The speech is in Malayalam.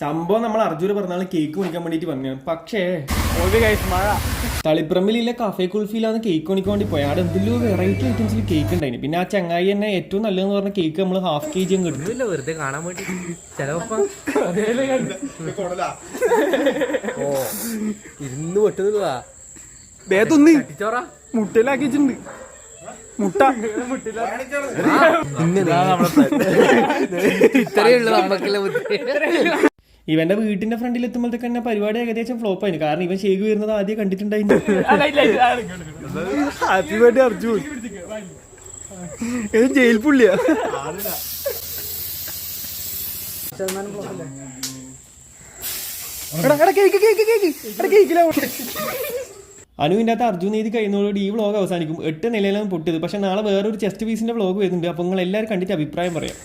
സംഭവം നമ്മൾ അർജുന പറഞ്ഞാൽ കേക്ക് മേടിക്കാൻ വേണ്ടിട്ട് പറഞ്ഞു. പക്ഷേ തളിപ്രമ്മിലെ കഫേ കുൽഫിയിലാണ് കേക്ക് മേടിക്കാൻ വേണ്ടി പോയി. അവിടെ എന്തെങ്കിലും വെറൈറ്റി ഐറ്റംസിൽ കേക്ക് ഉണ്ടായിരുന്നു. പിന്നെ ആ ചങ്ങായി തന്നെ ഏറ്റവും നല്ലതെന്ന് പറഞ്ഞ കേക്ക് നമ്മൾ ഹാഫ് KG അങ്ങ് എടുത്തു. വെറുതെ കാണാൻ വേണ്ടി ചെലവപ്പം ഇരുന്ന് പൊട്ടുന്നില്ല മുട്ടയിലാക്കിയിട്ടുണ്ട്. മുട്ട ഇത്രയുള്ള നമ്മക്കുള്ള ഇവന്റെ വീട്ടിന്റെ ഫ്രണ്ടിൽ എത്തുമ്പോഴത്തേക്ക് തന്നെ പരിപാടി ഏകദേശം ഫ്ലോപ്പ് ആയിരുന്നു. കാരണം ഇവൻ ഷേക്ക് വരുന്നത് ആദ്യം കണ്ടിട്ടുണ്ടായിരുന്നു. Happy birthday Arjun. ഇത് ജയിൽ പുള്ളിയാ. അനുവിൻ്റെ അകത്ത് അർജുൻ നീതി കഴിയുന്നതോടുകൂടി ഈ വ്ളോഗ് അവസാനിക്കും. 8 നിലയിലാണ് പൊട്ടിയത്. പക്ഷെ നാളെ വേറൊരു ചെസ്റ്റ് പീസിന്റെ വ്ളോഗ് വരുന്നുണ്ട്. അപ്പൊ നിങ്ങൾ എല്ലാവരും കണ്ടിട്ട് അഭിപ്രായം പറയാം.